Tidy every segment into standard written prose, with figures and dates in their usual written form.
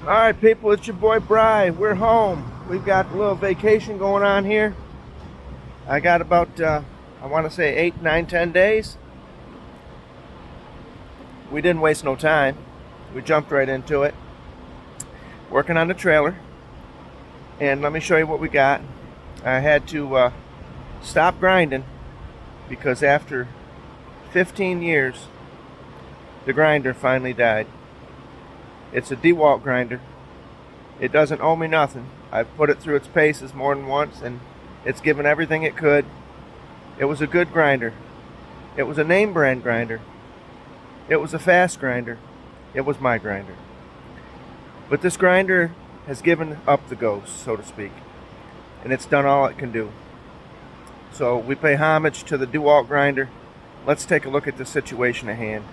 Alright people, it's your boy Bry. We're home. We've got a little vacation going on here. I got about, I want to say 8, 9, 10 days. We didn't waste no time. We jumped right into it. Working on the trailer. And let me show you what we got. I had to stop grinding because after 15 years, the grinder finally died. It's a DeWalt grinder. It doesn't owe me nothing. I've put it through its paces more than once and it's given everything it could. It was a good grinder. It was a name brand grinder. It was a fast grinder. It was my grinder. But this grinder has given up the ghost, so to speak. And it's done all it can do. So we pay homage to the DeWalt grinder. Let's take a look at the situation at hand.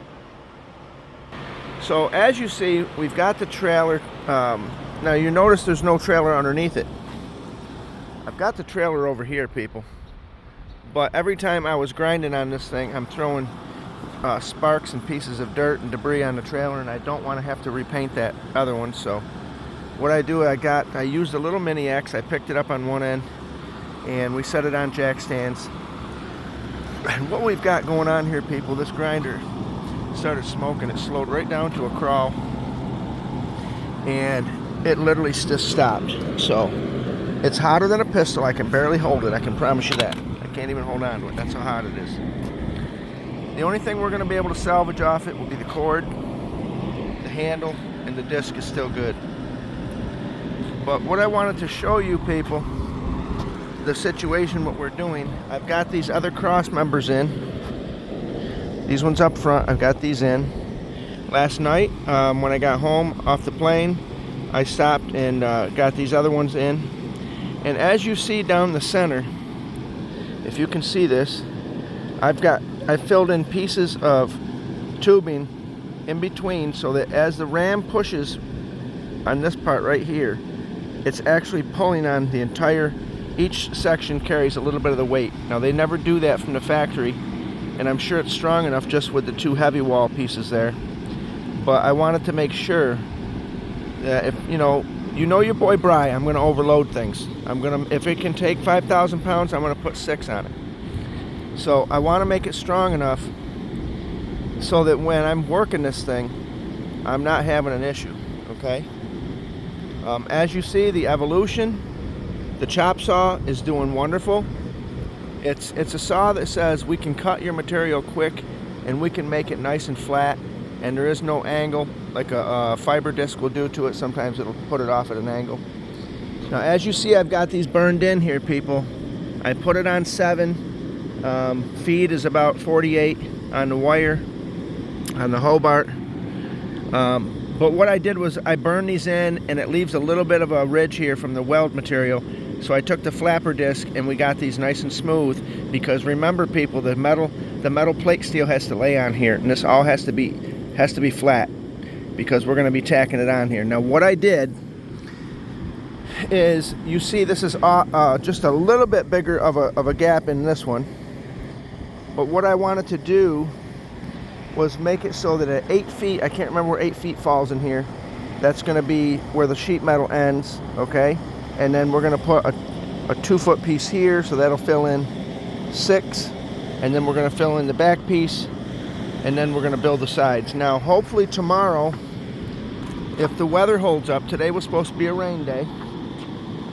So as you see, we've got the trailer. Now you notice there's no trailer underneath it. I've got the trailer over here, people. But every time I was grinding on this thing, I'm throwing sparks and pieces of dirt and debris on the trailer, and I don't want to have to repaint that other one. So what I do, I used a little mini axe. I picked it up on one end, and we set it on jack stands. And what we've got going on here, people, this grinder started smoking. It slowed right down to a crawl, and it literally just stopped. So it's hotter than a pistol. I can barely hold it. I can promise you that. I can't even hold on to it. That's how hot it is. The only thing we're going to be able to salvage off it will be the cord, the handle, and the disc is still good. But what I wanted to show you people, the situation, what we're doing, I've got these other cross members in. These ones up front, I've got these in. Last night, when I got home off the plane, I stopped and got these other ones in. And as you see down the center, if you can see this, I filled in pieces of tubing in between so that as the ram pushes on this part right here, it's actually pulling on the entire, each section carries a little bit of the weight. Now they never do that from the factory, and I'm sure it's strong enough just with the two heavy wall pieces there. But I wanted to make sure that if you know your boy Bry, I'm going to overload things. If it can take 5,000 pounds, I'm going to put 6 on it. So I want to make it strong enough so that when I'm working this thing, I'm not having an issue. Okay. As you see, the evolution, the chop saw is doing wonderful. It's a saw that says we can cut your material quick and we can make it nice and flat, and there is no angle like a fiber disc will do to it. Sometimes it'll put it off at an angle. Now as you see, I've got these burned in here, people. I put it on 7. Feed is about 48 on the wire, on the Hobart. But what I did was I burned these in, and it leaves a little bit of a ridge here from the weld material. So I took the flapper disc and we got these nice and smooth, because remember people, the metal plate steel has to lay on here, and this all has to be flat because we're going to be tacking it on here. Now what I did is, you see this is just a little bit bigger of a gap in this one, but what I wanted to do was make it so that at 8 feet, I can't remember where 8 feet falls in here, that's going to be where the sheet metal ends. Okay. And then we're going to put a 2-foot piece here, so that'll fill in 6. And then we're going to fill in the back piece, and then we're going to build the sides. Now, hopefully tomorrow, if the weather holds up, today was supposed to be a rain day.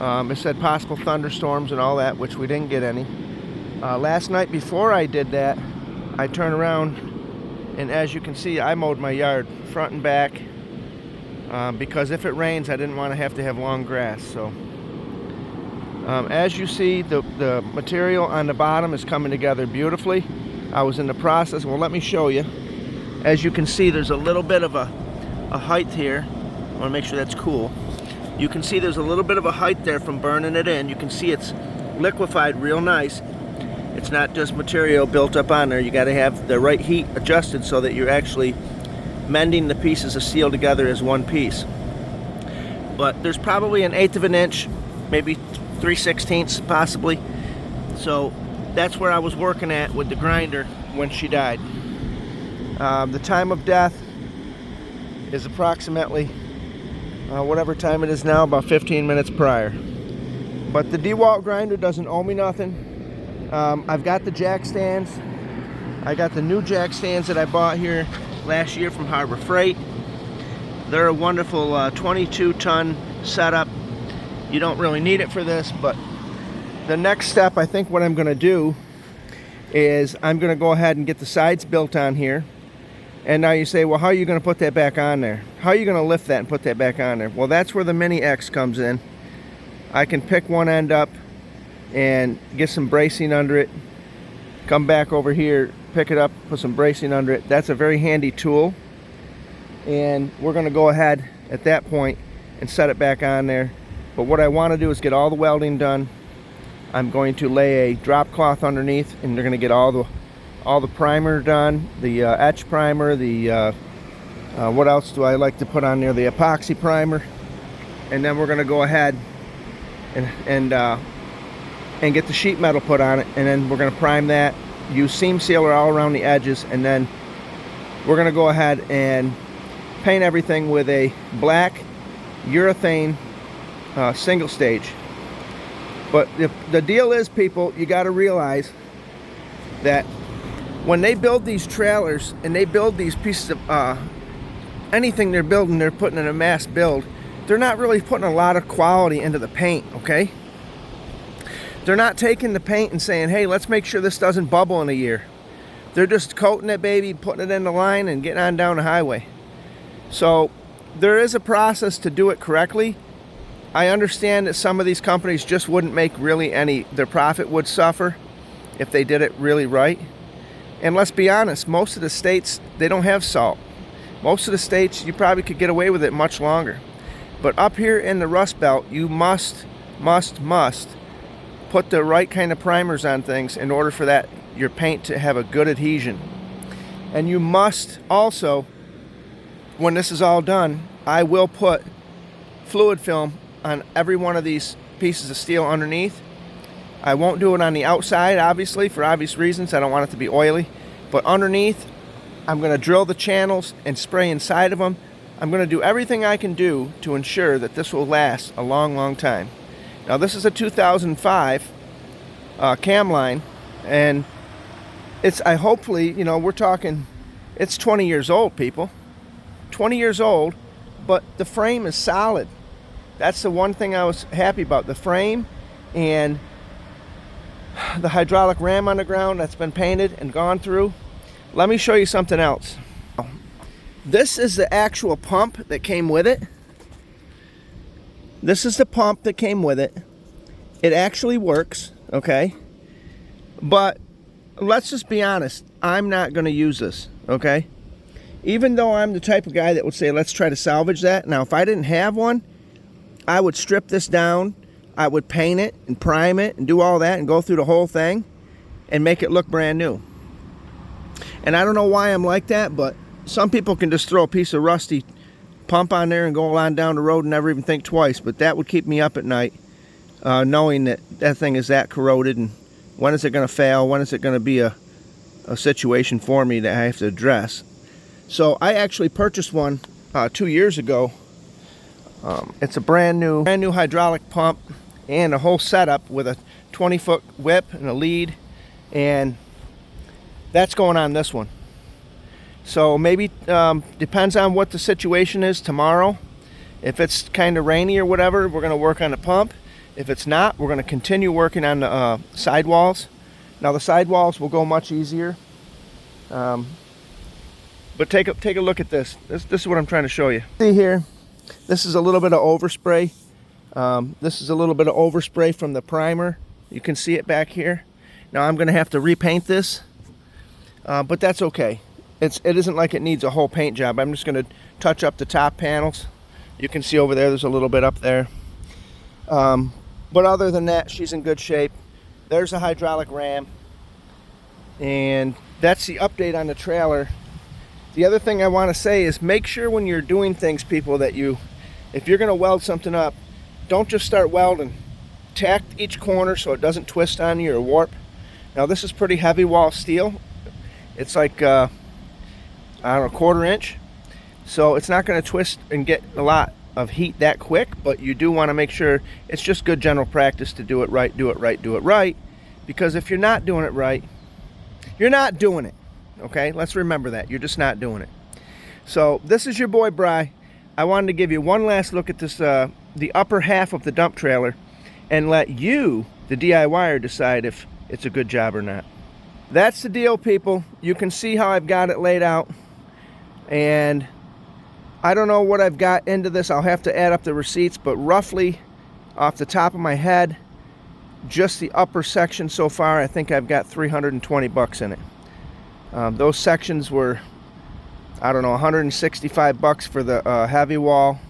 It said possible thunderstorms and all that, which we didn't get any. Last night before I did that, I turned around, and as you can see, I mowed my yard front and back, because if it rains, I didn't want to have long grass. So as you see, the material on the bottom is coming together beautifully. I was in the process. Well, let me show you. As you can see, there's a little bit of a height here. I want to make sure that's cool. You can see there's a little bit of a height there from burning it in. You can see it's liquefied real nice. It's not just material built up on there. You got to have the right heat adjusted so that you're actually mending the pieces of steel together as one piece. But there's probably 1/8 of an inch, maybe 3/16 possibly. So that's where I was working at with the grinder when she died. The time of death is approximately whatever time it is now, about 15 minutes prior. But the DeWalt grinder doesn't owe me nothing. I've got the jack stands. I got the new jack stands that I bought here last year from Harbor Freight. They're a wonderful 22-ton setup. You don't really need it for this, but the next step, I think what I'm going to do is I'm going to go ahead and get the sides built on here. And now you say, well, how are you going to put that back on there? How are you going to lift that and put that back on there? Well, that's where the Mini X comes in. I can pick one end up and get some bracing under it. Come back over here, pick it up, put some bracing under it. That's a very handy tool. And we're going to go ahead at that point and set it back on there. But what I want to do is get all the welding done. I'm going to lay a drop cloth underneath, and they're going to get all the primer done, the etch primer, the what else do I like to put on there, the epoxy primer. And then we're going to go ahead and get the sheet metal put on it, and then we're going to prime that, use seam sealer all around the edges, and then we're going to go ahead and paint everything with a black urethane single stage. But the deal is, people, you got to realize that when they build these trailers and they build these pieces of anything they're building, they're putting in a mass build, they're not really putting a lot of quality into the paint, okay? They're not taking the paint and saying, hey, let's make sure this doesn't bubble in a year. They're just coating it, baby, putting it in the line and getting on down the highway. So there is a process to do it correctly. I understand that some of these companies just wouldn't make really any, their profit would suffer if they did it really right. And let's be honest, most of the states, they don't have salt. Most of the states, you probably could get away with it much longer. But up here in the Rust Belt, you must put the right kind of primers on things in order for that, your paint to have a good adhesion. And you must also, when this is all done, I will put fluid film on every one of these pieces of steel underneath. I won't do it on the outside, obviously, for obvious reasons. I don't want it to be oily. But underneath, I'm going to drill the channels and spray inside of them. I'm going to do everything I can do to ensure that this will last a long, long time. Now, this is a 2005 Camline, and I hopefully, you know, we're talking, it's 20 years old, people. 20 years old, but the frame is solid. That's the one thing I was happy about, the frame and the hydraulic ram on the ground that's been painted and gone through. Let me show you something else. This is the actual pump that came with it. This is the pump that came with it. It actually works, okay? But let's just be honest, I'm not going to use this, okay? Even though I'm the type of guy that would say, let's try to salvage that. Now, if I didn't have one, I would strip this down, I would paint it and prime it and do all that and go through the whole thing and make it look brand new. And I don't know why I'm like that, but some people can just throw a piece of rusty pump on there and go on down the road and never even think twice. But that would keep me up at night, knowing that that thing is that corroded, and when is it going to fail? When is it going to be a situation for me that I have to address? So I actually purchased one 2 years ago. It's a brand new hydraulic pump and a whole setup with a 20-foot whip and a lead, and that's going on this one. So maybe depends on what the situation is tomorrow. If it's kind of rainy or whatever, we're going to work on the pump. If it's not, we're going to continue working on the sidewalls. Now the sidewalls will go much easier. But take a look at this. This is what I'm trying to show you. See here, this is a little bit of overspray. This is a little bit of overspray from the primer. You can see it back here. Now I'm going to have to repaint this, but that's okay. It isn't like it needs a whole paint job. I'm just going to touch up the top panels. You can see over there's a little bit up there. But other than that, she's in good shape. There's a hydraulic ram. And that's the update on the trailer. The other thing I want to say is make sure when you're doing things, people, that if you're going to weld something up, don't just start welding. Tack each corner so it doesn't twist on you or warp. Now this is pretty heavy wall steel. It's like, I don't know, 1/4 inch. So it's not going to twist and get a lot of heat that quick, but you do want to make sure it's just good general practice to do it right, do it right, do it right. Because if you're not doing it right, you're not doing it. Okay, let's remember that. You're just not doing it. So this is your boy Bry. I wanted to give you one last look at this, the upper half of the dump trailer, and let you, the DIYer, decide if it's a good job or not. That's the deal, people. You can see how I've got it laid out, and I don't know what I've got into this. I'll have to add up the receipts, but roughly off the top of my head, just the upper section so far, I think I've got 320 bucks in it. Those sections were, I don't know, 165 bucks for the heavy wall,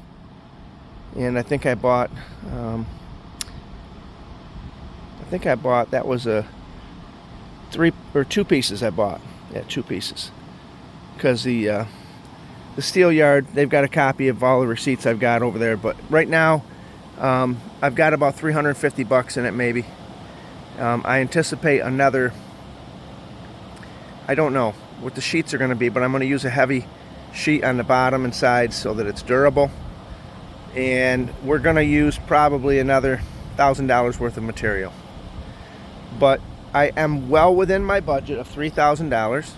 and I think I bought that was a 3 or 2 pieces I bought. Yeah, 2 pieces, because the steel yard, they've got a copy of all the receipts I've got over there. But right now I've got about 350 bucks in it, maybe. I anticipate another, I don't know what the sheets are going to be, but I'm going to use a heavy sheet on the bottom and sides so that it's durable, and we're going to use probably another $1,000 worth of material. But I am well within my budget of $3,000,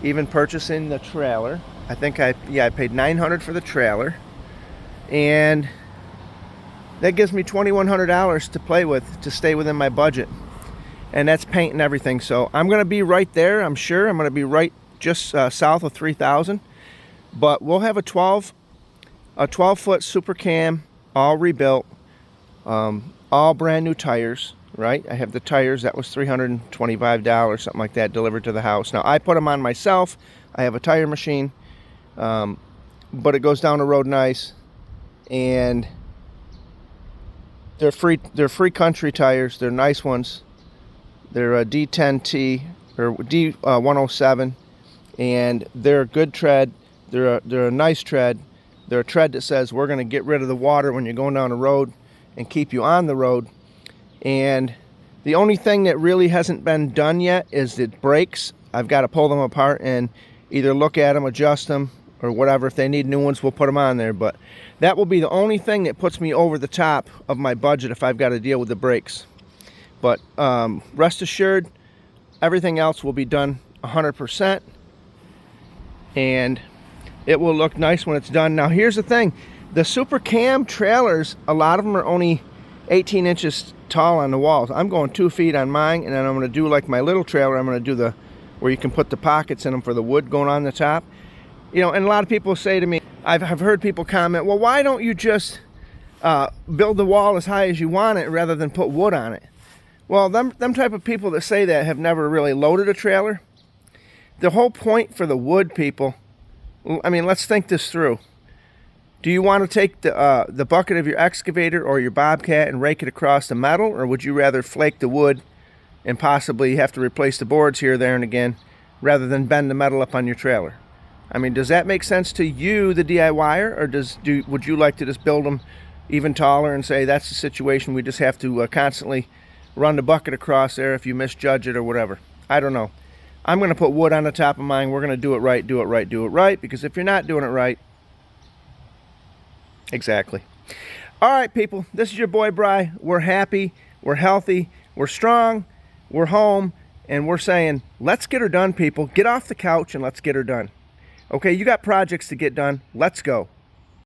even purchasing the trailer. I think I paid $900 for the trailer, and that gives me $2,100 to play with to stay within my budget, and that's paint and everything. So I'm going to be right there. I'm sure I'm going to be right just south of 3,000. But we'll have a 12-foot Super Cam, all rebuilt, all brand new tires. Right, I have the tires. That was $325, something like that, delivered to the house. Now I put them on myself. I have a tire machine, but it goes down the road nice, and they're free country tires. They're nice ones. They're a D10T or D107, and they're a good tread. They're a nice tread. They're a tread that says we're going to get rid of the water when you're going down the road and keep you on the road. And the only thing that really hasn't been done yet is the brakes. I've got to pull them apart and either look at them, adjust them, or whatever. If they need new ones, we'll put them on there. But that will be the only thing that puts me over the top of my budget if I've got to deal with the brakes. But rest assured, everything else will be done 100%, and it will look nice when it's done. Now here's the thing, the Super Cam trailers, a lot of them are only 18 inches tall on the walls. I'm going 2 feet on mine, and then I'm going to do like my little trailer. I'm going to do where you can put the pockets in them for the wood going on the top. You know, and a lot of people say to me, I've heard people comment, well, why don't you just build the wall as high as you want it rather than put wood on it? Well, them type of people that say that have never really loaded a trailer. The whole point for the wood, people, I mean, let's think this through. Do you want to take the bucket of your excavator or your bobcat and rake it across the metal, or would you rather flake the wood and possibly have to replace the boards here, there, and again, rather than bend the metal up on your trailer? I mean, does that make sense to you, the DIYer, or would you like to just build them even taller and say that's the situation, we just have to constantly run the bucket across there if you misjudge it or whatever? I don't know. I'm going to put wood on the top of mine. We're going to do it right, do it right, do it right, because if you're not doing it right, exactly. All right, people, this is your boy Bry. We're happy, we're healthy, we're strong, we're home, and we're saying, let's get her done, people. Get off the couch and let's get her done. Okay, you got projects to get done. Let's go.